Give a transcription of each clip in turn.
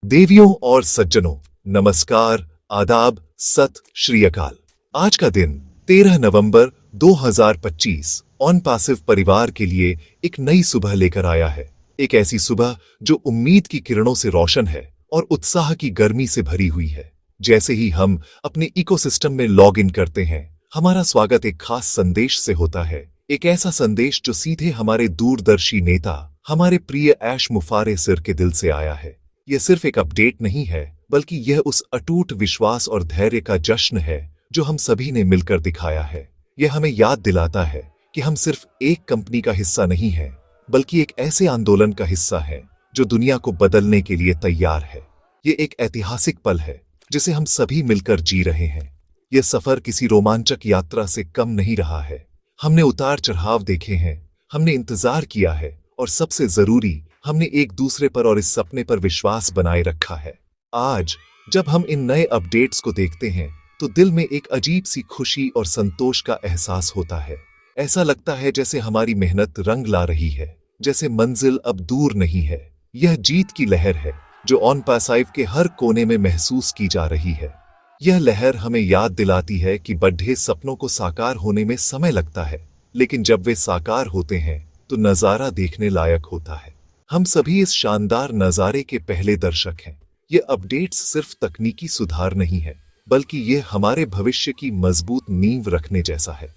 देवियों और सज्जनों, नमस्कार, आदाब, सत श्री अकाल। आज का दिन 13 नवंबर 2025 ऑन पैसिव परिवार के लिए एक नई सुबह लेकर आया है। एक ऐसी सुबह जो उम्मीद की किरणों से रोशन है और उत्साह की गर्मी से भरी हुई है। जैसे ही हम अपने इकोसिस्टम में लॉग इन करते हैं, हमारा स्वागत एक खास संदेश से होता है। एक ऐसा संदेश जो सीधे हमारे दूरदर्शी नेता, हमारे प्रिय ऐश मुफारेसिर के दिल से आया है। यह सिर्फ एक अपडेट नहीं है, बल्कि यह उस अटूट विश्वास और धैर्य का जश्न है जो हम सभी ने मिलकर दिखाया है। यह हमें याद दिलाता है कि हम सिर्फ एक कंपनी का हिस्सा नहीं हैं, बल्कि एक ऐसे आंदोलन का हिस्सा है जो दुनिया को बदलने के लिए तैयार है। यह एक ऐतिहासिक पल है जिसे हम सभी मिलकर जी रहे हैं। यह सफर किसी रोमांचक यात्रा से कम नहीं रहा है। हमने उतार चढ़ाव देखे हैं, हमने इंतजार किया है और सबसे जरूरी, हमने एक दूसरे पर और इस सपने पर विश्वास बनाए रखा है। आज जब हम इन नए अपडेट्स को देखते हैं तो दिल में एक अजीब सी खुशी और संतोष का एहसास होता है। ऐसा लगता है जैसे हमारी मेहनत रंग ला रही है, जैसे मंजिल अब दूर नहीं है। यह जीत की लहर है जो ऑन पैसिव के हर कोने में महसूस की जा रही है। यह लहर हमें याद दिलाती है कि बड़े सपनों को साकार होने में समय लगता है, लेकिन जब वे साकार होते हैं तो नजारा देखने लायक होता है। हम सभी इस शानदार नजारे के पहले दर्शक हैं। ये अपडेट्स सिर्फ तकनीकी सुधार नहीं है, बल्कि ये हमारे भविष्य की मजबूत नींव रखने जैसा है।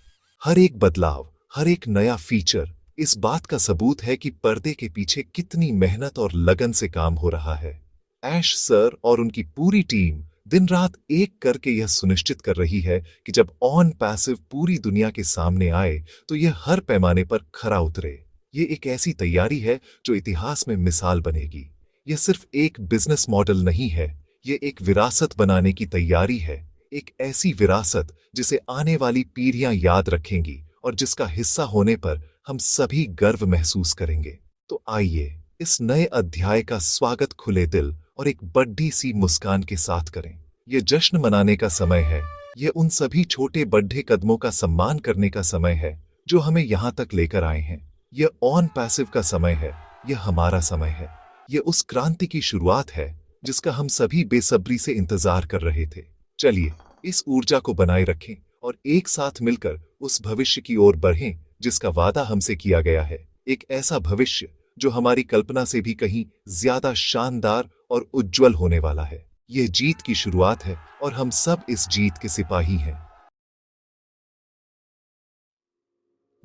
हर एक बदलाव, हर एक नया फीचर इस बात का सबूत है कि पर्दे के पीछे कितनी मेहनत और लगन से काम हो रहा है। ऐश सर और उनकी पूरी टीम दिन रात एक करके यह सुनिश्चित कर रही है कि जब ऑन पैसिव पूरी दुनिया के सामने आए तो यह हर पैमाने पर खरा उतरे। ये एक ऐसी तैयारी है जो इतिहास में मिसाल बनेगी। यह सिर्फ एक बिजनेस मॉडल नहीं है, यह एक विरासत बनाने की तैयारी है। एक ऐसी विरासत जिसे आने वाली पीढ़ियां याद रखेंगी और जिसका हिस्सा होने पर हम सभी गर्व महसूस करेंगे। तो आइए इस नए अध्याय का स्वागत खुले दिल और एक बड़ी सी मुस्कान के साथ करें। यह जश्न मनाने का समय है। यह उन सभी छोटे बड़े कदमों का सम्मान करने का समय है जो हमें यहां तक लेकर आए हैं। यह ऑन पैसिव का समय है, यह हमारा समय है। यह उस क्रांति की शुरुआत है जिसका हम सभी बेसब्री से इंतजार कर रहे थे। चलिए इस ऊर्जा को बनाए रखें और एक साथ मिलकर उस भविष्य की ओर बढ़ें जिसका वादा हमसे किया गया है। एक ऐसा भविष्य जो हमारी कल्पना से भी कहीं ज्यादा शानदार और उज्जवल होने वाला है। यह जीत की शुरुआत है और हम सब इस जीत के सिपाही हैं।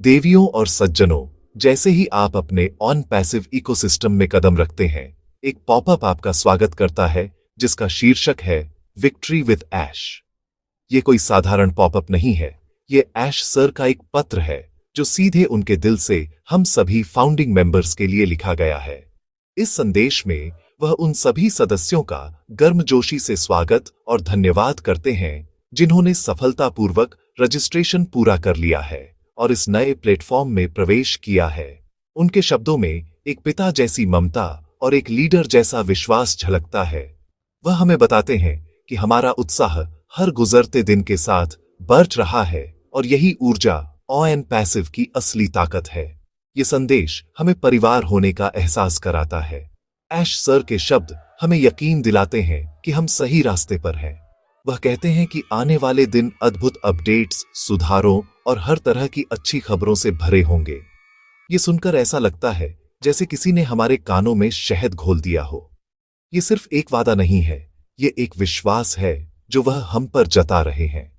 देवियों और सज्जनों, जैसे ही आप अपने ऑन पैसिव इकोसिस्टम में कदम रखते हैं, एक पॉपअप आपका स्वागत करता है जिसका शीर्षक है विक्ट्री विद ऐश। यह कोई साधारण पॉपअप नहीं है, यह ऐश सर का एक पत्र है जो सीधे उनके दिल से हम सभी फाउंडिंग मेंबर्स के लिए लिखा गया है। इस संदेश में वह उन सभी सदस्यों का गर्मजोशी से स्वागत और धन्यवाद करते हैं जिन्होंने सफलतापूर्वक रजिस्ट्रेशन पूरा कर लिया है और इस नए प्लेटफॉर्म में प्रवेश किया है। उनके शब्दों में एक पिता जैसी ममता और एक लीडर जैसा विश्वास झलकता है। वह हमें बताते हैं कि हमारा उत्साह हर गुजरते दिन के साथ बढ़ रहा है और यही ऊर्जा ऑन पैसिव की असली ताकत है। ये संदेश हमें परिवार होने का एहसास कराता है। ऐश सर के शब्द हमें यकीन दिलाते हैं कि हम सही रास्ते पर हैं। वह कहते हैं कि आने वाले दिन अद्भुत अपडेट्स, सुधारों और हर तरह की अच्छी खबरों से भरे होंगे। ये सुनकर ऐसा लगता है जैसे किसी ने हमारे कानों में शहद घोल दिया हो। ये सिर्फ एक वादा नहीं है, ये एक विश्वास है जो वह हम पर जता रहे हैं।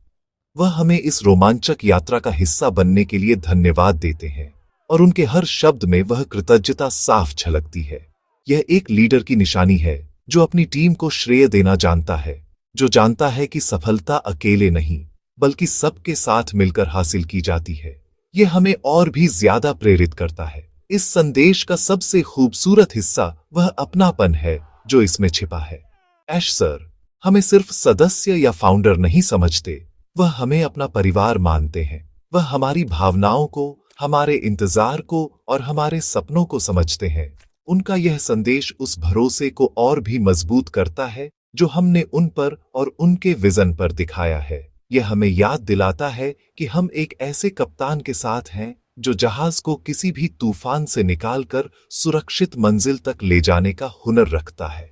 वह हमें इस रोमांचक यात्रा का हिस्सा बनने के लिए धन्यवाद देते हैं और उनके हर शब्द में वह कृतज्ञता साफ झलकती है। यह एक लीडर की निशानी है जो अपनी टीम को श्रेय देना जानता है, जो जानता है कि सफलता अकेले नहीं बल्कि सबके साथ मिलकर हासिल की जाती है। यह हमें और भी ज्यादा प्रेरित करता है। इस संदेश का सबसे खूबसूरत हिस्सा वह अपनापन है जो इसमें छिपा है। ऐश सर हमें सिर्फ सदस्य या फाउंडर नहीं समझते, वह हमें अपना परिवार मानते हैं। वह हमारी भावनाओं को, हमारे इंतजार को और हमारे सपनों को समझते हैं। उनका यह संदेश उस भरोसे को और भी मजबूत करता है जो हमने उन पर और उनके विजन पर दिखाया है। यह हमें याद दिलाता है कि हम एक ऐसे कप्तान के साथ हैं जो जहाज को किसी भी तूफान से निकालकर सुरक्षित मंजिल तक ले जाने का हुनर रखता है।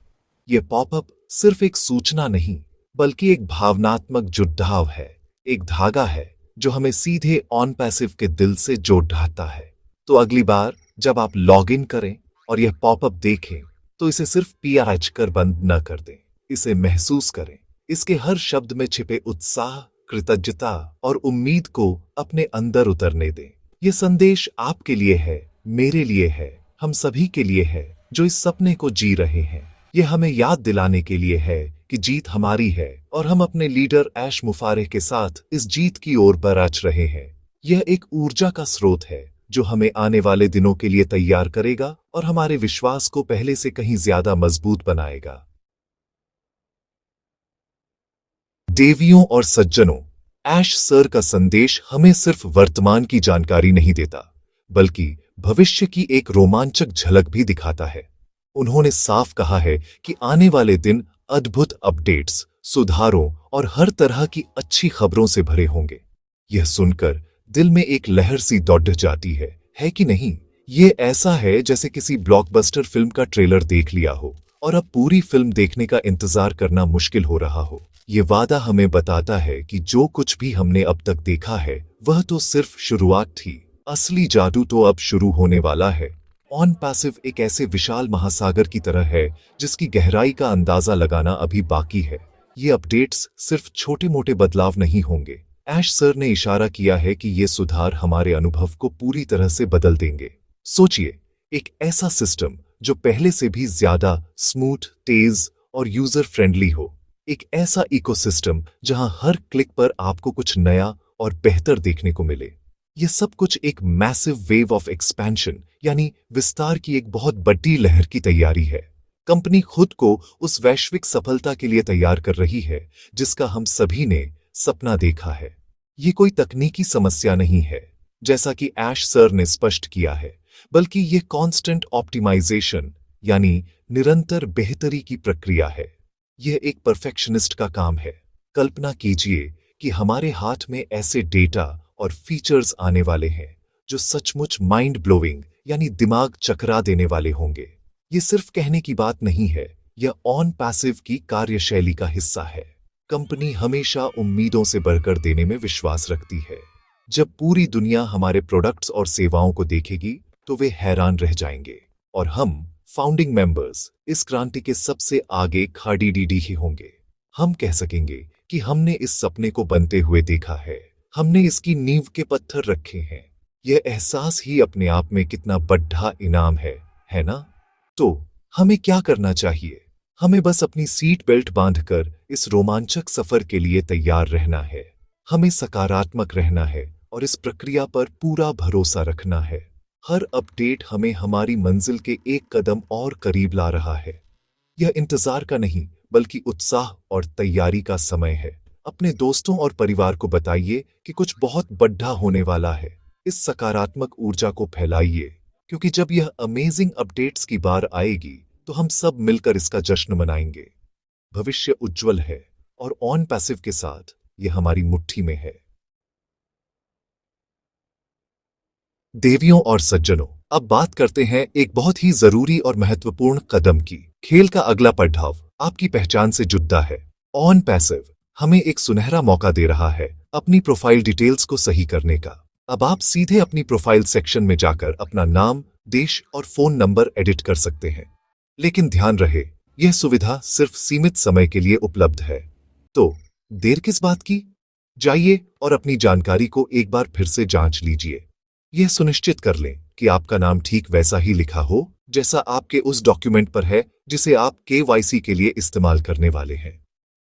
ये पॉपअप सिर्फ एक सूचना नहीं, बल्कि एक भावनात्मक जुड़ाव है, एक धागा है जो हमें सीधे ऑन पैसिव के दिल से जोड़ ढाता है। तो अगली बार जब आप लॉग इन करें और यह पॉपअप देखें, तो इसे सिर्फ PH कर बंद न कर दें, इसे महसूस करें। इसके हर शब्द में छिपे उत्साह, कृतज्ञता और उम्मीद को अपने अंदर उतरने दें। यह संदेश आपके लिए है, मेरे लिए है, हम सभी के लिए है जो इस सपने को जी रहे हैं। यह हमें याद दिलाने के लिए है कि जीत हमारी है और हम अपने लीडर ऐश मुफारेह के साथ इस जीत की ओर बरछ रहे हैं। यह एक ऊर्जा का स्रोत है जो हमें आने वाले दिनों के लिए तैयार करेगा और हमारे विश्वास को पहले से कहीं ज्यादा मजबूत बनाएगा। देवियों और सज्जनों, ऐश सर का संदेश हमें सिर्फ वर्तमान की जानकारी नहीं देता, बल्कि भविष्य की एक रोमांचक झलक भी दिखाता है। उन्होंने साफ कहा है कि आने वाले दिन अद्भुत अपडेट्स, सुधारों और हर तरह की अच्छी खबरों से भरे होंगे। यह सुनकर दिल में एक लहर सी दौड़ जाती है कि नहीं? ये ऐसा है जैसे किसी ब्लॉकबस्टर फिल्म का ट्रेलर देख लिया हो और अब पूरी फिल्म देखने का इंतजार करना मुश्किल हो रहा हो। ये वादा हमें बताता है कि जो कुछ भी हमने अब तक देखा है वह तो सिर्फ शुरुआत थी, असली जादू तो अब शुरू होने वाला है। ऑन पैसिव एक ऐसे विशाल महासागर की तरह है जिसकी गहराई का अंदाजा लगाना अभी बाकी है। ये अपडेट्स सिर्फ छोटे मोटे बदलाव नहीं होंगे। ऐश सर ने इशारा किया है कि ये सुधार हमारे अनुभव को पूरी तरह से बदल देंगे। सोचिए, एक ऐसा सिस्टम जो पहले से भी ज्यादा स्मूथ, तेज और यूजर फ्रेंडली हो। एक ऐसा इकोसिस्टम जहां हर क्लिक पर आपको कुछ नया और बेहतर देखने को मिले। यह सब कुछ एक मैसिव वेव ऑफ एक्सपेंशन यानी विस्तार की एक बहुत बड़ी लहर की तैयारी है। कंपनी खुद को उस वैश्विक सफलता के लिए तैयार कर रही है जिसका हम सभी ने सपना देखा है। ये कोई तकनीकी समस्या नहीं है, जैसा कि ऐश सर ने स्पष्ट किया है, बल्कि ये कांस्टेंट ऑप्टिमाइजेशन यानी निरंतर बेहतरी की प्रक्रिया है। यह एक परफेक्शनिस्ट का काम है। कल्पना कीजिए कि हमारे हाथ में ऐसे डेटा और फीचर्स आने वाले हैं जो सचमुच माइंड ब्लोइंग यानी दिमाग चकरा देने वाले होंगे। ये सिर्फ कहने की बात नहीं है, यह ऑन पैसिव की कार्यशैली का हिस्सा है। कंपनी हमेशा उम्मीदों से बढ़कर देने में विश्वास रखती है। जब पूरी दुनिया हमारे प्रोडक्ट्स और सेवाओं को देखेगी तो वे हैरान रह जाएंगे और हम फाउंडिंग मेंबर्स इस क्रांति के सबसे आगे खड़े ही होंगे। हम कह सकेंगे कि हमने इस सपने को बनते हुए देखा है, हमने इसकी नींव के पत्थर रखे हैं। यह एहसास ही अपने आप में कितना बड़ा इनाम है ना? तो हमें क्या करना चाहिए? हमें बस अपनी सीट बेल्ट बांधकर इस रोमांचक सफर के लिए तैयार रहना है। हमें सकारात्मक रहना है और इस प्रक्रिया पर पूरा भरोसा रखना है। हर अपडेट हमें हमारी मंजिल के एक कदम और करीब ला रहा है। यह इंतजार का नहीं, बल्कि उत्साह और तैयारी का समय है। अपने दोस्तों और परिवार को बताइए कि कुछ बहुत बड़ा होने वाला है। इस सकारात्मक ऊर्जा को फैलाइए, क्योंकि जब यह अमेजिंग अपडेट्स की बार आएगी तो हम सब मिलकर इसका जश्न मनाएंगे। भविष्य उज्जवल है और ऑन पैसिव के साथ यह हमारी मुट्ठी में है। देवियों और सज्जनों, अब बात करते हैं एक बहुत ही जरूरी और महत्वपूर्ण कदम की। खेल का अगला पड़ाव आपकी पहचान से जुड़ा है। ऑन पैसिव हमें एक सुनहरा मौका दे रहा है अपनी प्रोफाइल डिटेल्स को सही करने का। अब आप सीधे अपनी प्रोफाइल सेक्शन में जाकर अपना नाम, देश और फोन नंबर एडिट कर सकते हैं। लेकिन ध्यान रहे, यह सुविधा सिर्फ सीमित समय के लिए उपलब्ध है। तो देर किस बात की? जाइए और अपनी जानकारी को एक बार फिर से जांच लीजिए। यह सुनिश्चित कर लें कि आपका नाम ठीक वैसा ही लिखा हो जैसा आपके उस डॉक्यूमेंट पर है जिसे आप KYC के लिए इस्तेमाल करने वाले हैं।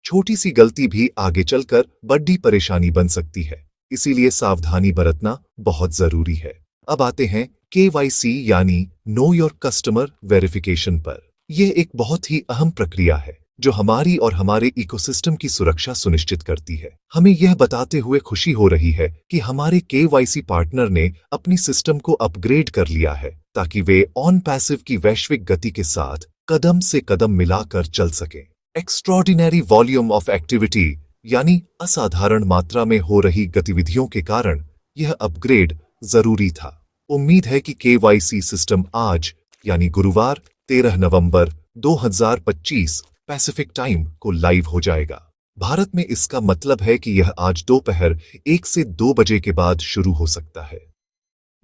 छोटी सी गलती भी आगे चलकर बड़ी परेशानी बन सकती है, इसीलिए सावधानी बरतना बहुत जरूरी है। अब आते हैं KYC यानी नो योर कस्टमर वेरिफिकेशन पर। यह एक बहुत ही अहम प्रक्रिया है जो हमारी और हमारे इकोसिस्टम की सुरक्षा सुनिश्चित करती है। हमें यह बताते हुए खुशी हो रही है कि हमारे KYC पार्टनर ने अपनी सिस्टम को अपग्रेड कर लिया है ताकि वे ऑन पैसिव की वैश्विक गति के साथ कदम से कदम मिलाकर चल सकें। एक्स्ट्रॉर्डिनरी वॉल्यूम ऑफ एक्टिविटी यानी असाधारण मात्रा में हो रही गतिविधियों के कारण यह अपग्रेड जरूरी था। उम्मीद है कि KYC सिस्टम आज यानी गुरुवार 13 नवंबर 2025 पैसिफिक टाइम को लाइव हो जाएगा। भारत में इसका मतलब है कि यह आज दोपहर 1 से 2 बजे के बाद शुरू हो सकता है।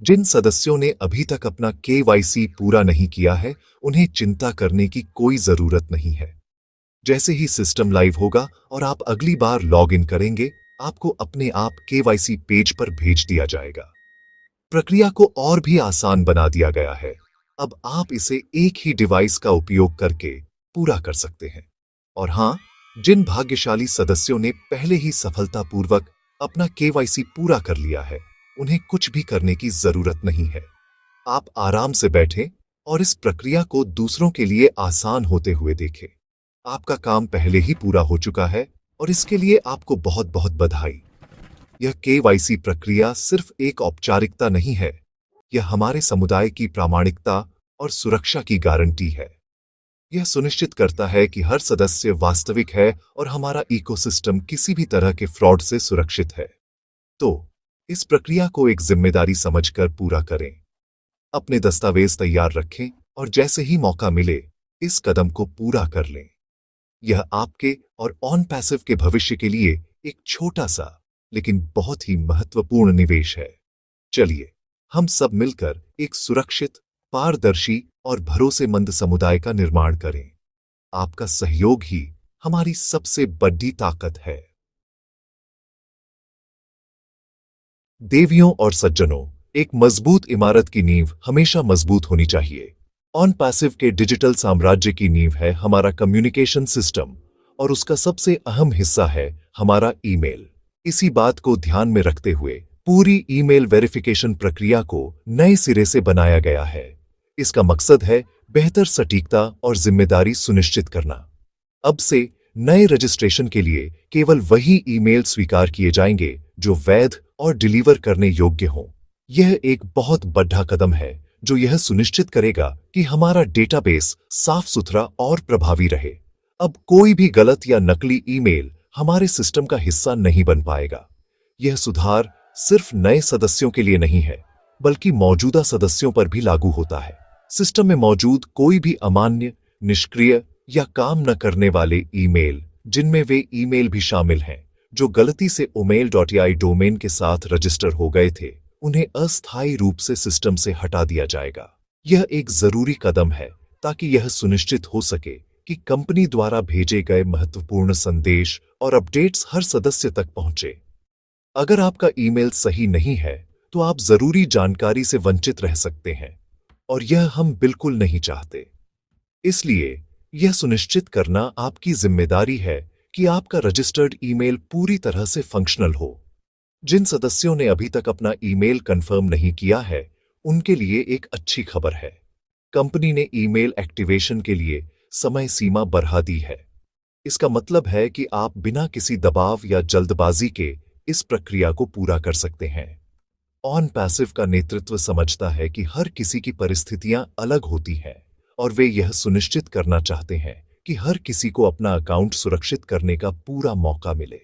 जिन सदस्यों ने अभी तक अपना केवाईसी पूरा नहीं किया है, उन्हें चिंता करने की कोई जरूरत नहीं है। जैसे ही सिस्टम लाइव होगा और आप अगली बार लॉग इन करेंगे, आपको अपने आप केवाईसी पेज पर भेज दिया जाएगा। प्रक्रिया को और भी आसान बना दिया गया है। अब आप इसे एक ही डिवाइस का उपयोग करके पूरा कर सकते हैं। और हाँ, जिन भाग्यशाली सदस्यों ने पहले ही सफलतापूर्वक अपना केवाईसी पूरा कर लिया है, उन्हें कुछ भी करने की जरूरत नहीं है। आप आराम से बैठें और इस प्रक्रिया को दूसरों के लिए आसान होते हुए देखें। आपका काम पहले ही पूरा हो चुका है और इसके लिए आपको बहुत बहुत बधाई। यह केवाईसी प्रक्रिया सिर्फ एक औपचारिकता नहीं है, यह हमारे समुदाय की प्रामाणिकता और सुरक्षा की गारंटी है। यह सुनिश्चित करता है कि हर सदस्य वास्तविक है और हमारा इकोसिस्टम किसी भी तरह के फ्रॉड से सुरक्षित है। तो इस प्रक्रिया को एक जिम्मेदारी समझकर पूरा करें। अपने दस्तावेज तैयार रखें और जैसे ही मौका मिले, इस कदम को पूरा कर लें। यह आपके और ऑन पैसिव के भविष्य के लिए एक छोटा सा लेकिन बहुत ही महत्वपूर्ण निवेश है। चलिए, हम सब मिलकर एक सुरक्षित, पारदर्शी और भरोसेमंद समुदाय का निर्माण करें। आपका सहयोग ही हमारी सबसे बड़ी ताकत है। देवियों और सज्जनों, एक मजबूत इमारत की नींव हमेशा मजबूत होनी चाहिए। ऑन पैसिव के डिजिटल साम्राज्य की नींव है हमारा कम्युनिकेशन सिस्टम और उसका सबसे अहम हिस्सा है हमारा ईमेल। इसी बात को ध्यान में रखते हुए पूरी ईमेल वेरिफिकेशन प्रक्रिया को नए सिरे से बनाया गया है। इसका मकसद है बेहतर सटीकता और जिम्मेदारी सुनिश्चित करना। अब से नए रजिस्ट्रेशन के लिए केवल वही ईमेल स्वीकार किए जाएंगे जो वैध और डिलीवर करने योग्य हों। यह एक बहुत बड़ा कदम है जो यह सुनिश्चित करेगा कि हमारा डेटाबेस साफ सुथरा और प्रभावी रहे। अब कोई भी गलत या नकली ईमेल हमारे सिस्टम का हिस्सा नहीं बन पाएगा। यह सुधार सिर्फ नए सदस्यों के लिए नहीं है, बल्कि मौजूदा सदस्यों पर भी लागू होता है। सिस्टम में मौजूद कोई भी अमान्य, निष्क्रिय या काम न करने वाले ईमेल, जिनमें वे ईमेल भी शामिल हैं जो गलती से umail.ai डोमेन के साथ रजिस्टर हो गए थे, उन्हें अस्थायी रूप से सिस्टम से हटा दिया जाएगा। यह एक जरूरी कदम है ताकि यह सुनिश्चित हो सके कि कंपनी द्वारा भेजे गए महत्वपूर्ण संदेश और अपडेट्स हर सदस्य तक पहुंचे। अगर आपका ईमेल सही नहीं है, तो आप जरूरी जानकारी से वंचित रह सकते हैं और यह हम बिल्कुल नहीं चाहते। इसलिए यह सुनिश्चित करना आपकी जिम्मेदारी है कि आपका रजिस्टर्ड ईमेल पूरी तरह से फंक्शनल हो। जिन सदस्यों ने अभी तक अपना ईमेल कंफर्म नहीं किया है, उनके लिए एक अच्छी खबर है। कंपनी ने ईमेल एक्टिवेशन के लिए समय सीमा बढ़ा दी है। इसका मतलब है कि आप बिना किसी दबाव या जल्दबाजी के इस प्रक्रिया को पूरा कर सकते हैं। ऑन पैसिव का नेतृत्व समझता है कि हर किसी की परिस्थितियां अलग होती हैं और वे यह सुनिश्चित करना चाहते हैं कि हर किसी को अपना अकाउंट सुरक्षित करने का पूरा मौका मिले।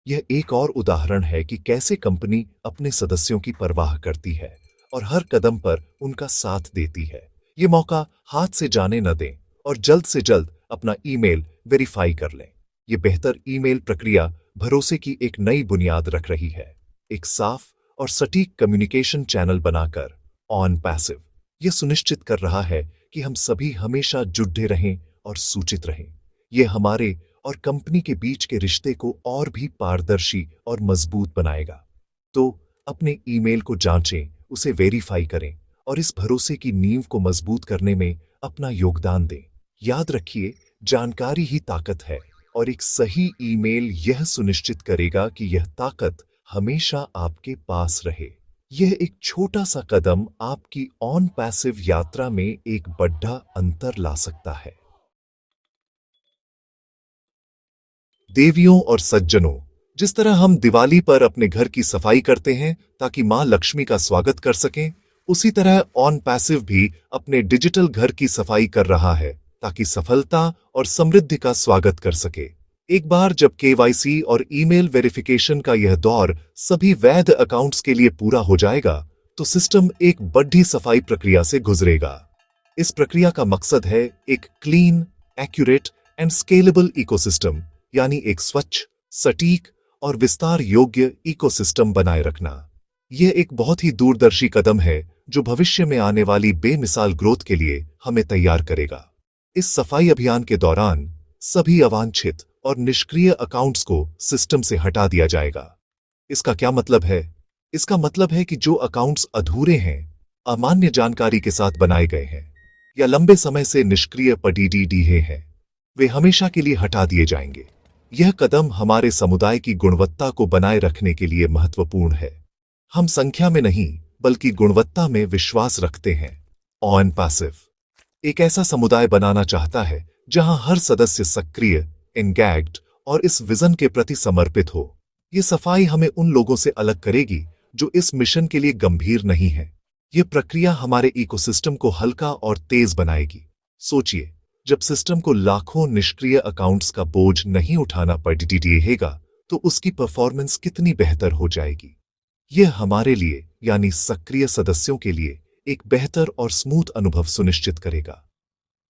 यह एक और उदाहरण है कि कैसे कंपनी अपने सदस्यों की परवाह करती है और हर कदम पर उनका साथ देती है। ये मौका हाथ से जाने न दें और जल्द से जल्द अपना ईमेल वेरीफाई कर लें। ये बेहतर ईमेल प्रक्रिया भरोसे की एक नई बुनियाद रख रही है। एक साफ और सटीक कम्युनिकेशन चैनल बनाकर ऑन पैसिव यह सुनिश्चित कर रहा है कि हम सभी हमेशा जुड़े रहें और सूचित रहें। यह हमारे और कंपनी के बीच के रिश्ते को और भी पारदर्शी और मजबूत बनाएगा। तो अपने ईमेल को जांचें, उसे वेरीफाई करें और इस भरोसे की नींव को मजबूत करने में अपना योगदान दें। याद रखिए, जानकारी ही ताकत है और एक सही ईमेल यह सुनिश्चित करेगा कि यह ताकत हमेशा आपके पास रहे। यह एक छोटा सा कदम आपकी ऑन पैसिव यात्रा में एक बड़ा अंतर ला सकता है। देवियों और सज्जनों, जिस तरह हम दिवाली पर अपने घर की सफाई करते हैं ताकि मां लक्ष्मी का स्वागत कर सकें, उसी तरह ऑन पैसिव भी अपने डिजिटल घर की सफाई कर रहा है ताकि सफलता और समृद्धि का स्वागत कर सके। एक बार जब केवाईसी और ईमेल वेरिफिकेशन का यह दौर सभी वैध अकाउंट्स के लिए पूरा हो जाएगा, तो सिस्टम एक बड़ी सफाई प्रक्रिया से गुजरेगा। इस प्रक्रिया का मकसद है एक clean, accurate and scalable ecosystem, यानी एक स्वच्छ, सटीक और विस्तार योग्य इकोसिस्टम बनाए रखना। यह एक बहुत ही दूरदर्शी कदम है जो भविष्य में आने वाली बेमिसाल ग्रोथ के लिए हमें तैयार करेगा। इस सफाई अभियान के दौरान सभी अवांछित और निष्क्रिय अकाउंट्स को सिस्टम से हटा दिया जाएगा। इसका क्या मतलब है? इसका मतलब है कि जो अकाउंट्स अधूरे हैं, अमान्य जानकारी के साथ बनाए गए हैं या लंबे समय से निष्क्रिय पड़े हैं, वे हमेशा के लिए हटा दिए जाएंगे। यह कदम हमारे समुदाय की गुणवत्ता को बनाए रखने के लिए महत्वपूर्ण है। हम संख्या में नहीं बल्कि गुणवत्ता में विश्वास रखते हैं। ऑन पैसिव एक ऐसा समुदाय बनाना चाहता है जहां हर सदस्य सक्रिय, एंगेज्ड और इस विजन के प्रति समर्पित हो। यह सफाई हमें उन लोगों से अलग करेगी जो इस मिशन के लिए गंभीर नहीं है। यह प्रक्रिया हमारे इकोसिस्टम को हल्का और तेज बनाएगी। सोचिए, जब सिस्टम को लाखों निष्क्रिय अकाउंट्स का बोझ नहीं उठाना पड़ेगा तो उसकी परफॉर्मेंस कितनी बेहतर हो जाएगी। यह हमारे लिए यानी सक्रिय सदस्यों के लिए एक बेहतर और स्मूथ अनुभव सुनिश्चित करेगा।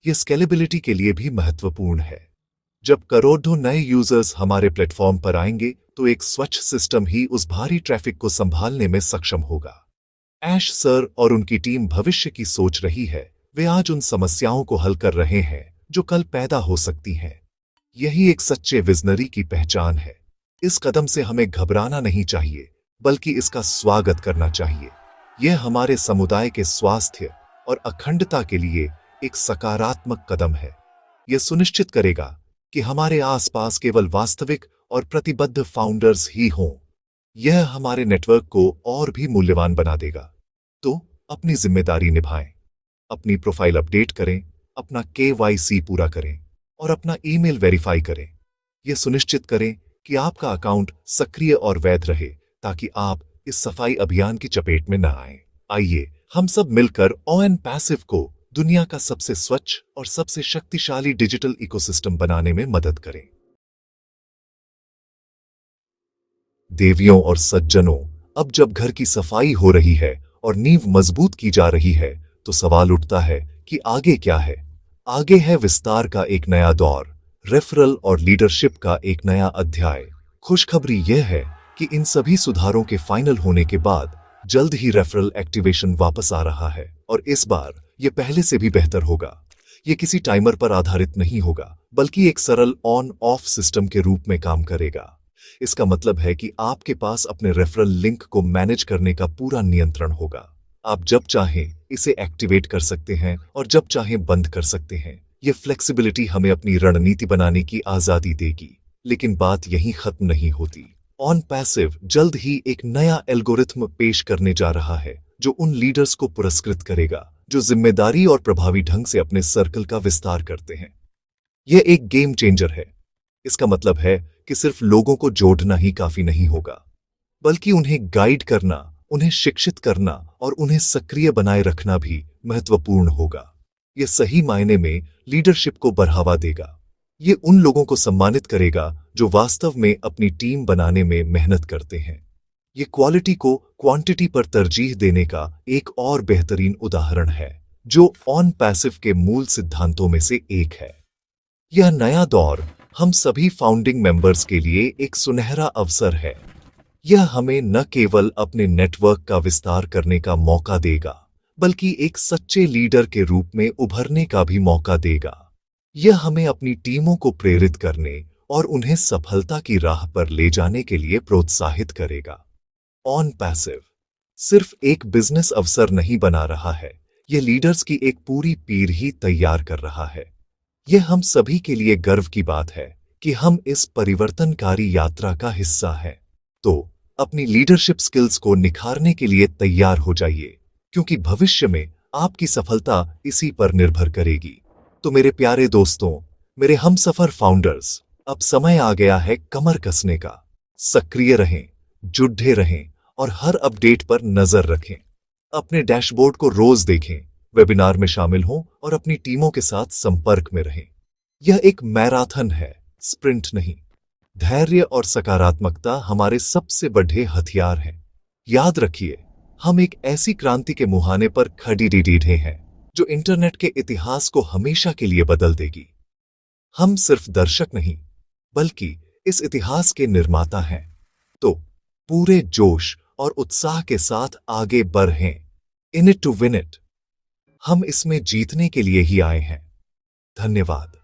यह स्केलेबिलिटी के लिए भी महत्वपूर्ण है। जब करोड़ों नए यूजर्स हमारे प्लेटफॉर्म पर आएंगे तो एक स्वच्छ सिस्टम ही उस भारी ट्रैफिक को संभालने में सक्षम होगा। ऐश सर और उनकी टीम भविष्य की सोच रही है। वे आज उन समस्याओं को हल कर रहे हैं जो कल पैदा हो सकती हैं। यही एक सच्चे विजनरी की पहचान है। इस कदम से हमें घबराना नहीं चाहिए बल्कि इसका स्वागत करना चाहिए। यह हमारे समुदाय के स्वास्थ्य और अखंडता के लिए एक सकारात्मक कदम है। यह सुनिश्चित करेगा कि हमारे आसपास केवल वास्तविक और प्रतिबद्ध फाउंडर्स ही हों। यह हमारे नेटवर्क को और भी मूल्यवान बना देगा। तो अपनी जिम्मेदारी निभाएं, अपनी प्रोफाइल अपडेट करें, अपना KYC पूरा करें और अपना ईमेल वेरीफाई करें। यह सुनिश्चित करें कि आपका अकाउंट सक्रिय और वैध रहे ताकि आप इस सफाई अभियान की चपेट में न आएं। आइए हम सब मिलकर ऑन पैसिव को दुनिया का सबसे स्वच्छ और सबसे शक्तिशाली डिजिटल इकोसिस्टम बनाने में मदद करें। देवियों और सज्जनों, अब जब घर की सफाई हो रही है और नींव मजबूत की जा रही है तो सवाल उठता है कि आगे क्या है। आगे है विस्तार का एक नया दौर, रेफरल और लीडरशिप का एक नया अध्याय। खुशखबरी यह है कि इन सभी सुधारों के फाइनल होने के बाद जल्द ही रेफरल एक्टिवेशन वापस आ रहा है और इस बार यह पहले से भी बेहतर होगा। यह किसी टाइमर पर आधारित नहीं होगा बल्कि एक सरल ऑन ऑफ सिस्टम के रूप में काम करेगा। इसका मतलब है कि आपके पास अपने रेफरल लिंक को मैनेज करने का पूरा नियंत्रण होगा। आप जब चाहें इसे एक्टिवेट कर सकते हैं और जब चाहें बंद कर सकते हैं। यह फ्लेक्सिबिलिटी हमें अपनी रणनीति बनाने की आजादी देगी। लेकिन बात यहीं खत्म नहीं होती। ऑन पैसिव जल्द ही एक नया एल्गोरिथम पेश करने जा रहा है जो उन लीडर्स को पुरस्कृत करेगा जो जिम्मेदारी और प्रभावी ढंग से अपने सर्कल का विस्तार करते हैं। यह एक गेम चेंजर है। इसका मतलब है कि सिर्फ लोगों को जोड़ना ही काफी नहीं होगा बल्कि उन्हें गाइड करना, उन्हें शिक्षित करना और उन्हें सक्रिय बनाए रखना भी महत्वपूर्ण होगा। यह सही मायने में लीडरशिप को बढ़ावा देगा। ये उन लोगों को सम्मानित करेगा जो वास्तव में अपनी टीम बनाने में मेहनत करते हैं। ये क्वालिटी को क्वांटिटी पर तरजीह देने का एक और बेहतरीन उदाहरण है जो ऑन पैसिव के मूल सिद्धांतों में से एक है। यह नया दौर हम सभी फाउंडिंग मेंबर्स के लिए एक सुनहरा अवसर है। यह हमें न केवल अपने नेटवर्क का विस्तार करने का मौका देगा बल्कि एक सच्चे लीडर के रूप में उभरने का भी मौका देगा। यह हमें अपनी टीमों को प्रेरित करने और उन्हें सफलता की राह पर ले जाने के लिए प्रोत्साहित करेगा। ऑन पैसिव सिर्फ एक बिजनेस अवसर नहीं बना रहा है, यह लीडर्स की एक पूरी पीढ़ी ही तैयार कर रहा है। यह हम सभी के लिए गर्व की बात है कि हम इस परिवर्तनकारी यात्रा का हिस्सा हैं। तो अपनी लीडरशिप स्किल्स को निखारने के लिए तैयार हो जाइए, क्योंकि भविष्य में आपकी सफलता इसी पर निर्भर करेगी। तो मेरे प्यारे दोस्तों, मेरे हमसफर फाउंडर्स, अब समय आ गया है कमर कसने का। सक्रिय रहें, जुटे रहें और हर अपडेट पर नजर रखें। अपने डैशबोर्ड को रोज देखें, वेबिनार में शामिल हों और अपनी टीमों के साथ संपर्क में रहें। यह एक मैराथन है, स्प्रिंट नहीं। धैर्य और सकारात्मकता हमारे सबसे बड़े हथियार हैं। याद रखिए, हम एक ऐसी क्रांति के मुहाने पर खड़ी हैं जो इंटरनेट के इतिहास को हमेशा के लिए बदल देगी। हम सिर्फ दर्शक नहीं, बल्कि इस इतिहास के निर्माता हैं। तो पूरे जोश और उत्साह के साथ आगे बढ़ें। In it to win it. हम इसमें जीतने के लिए ही आए हैं। धन्यवाद।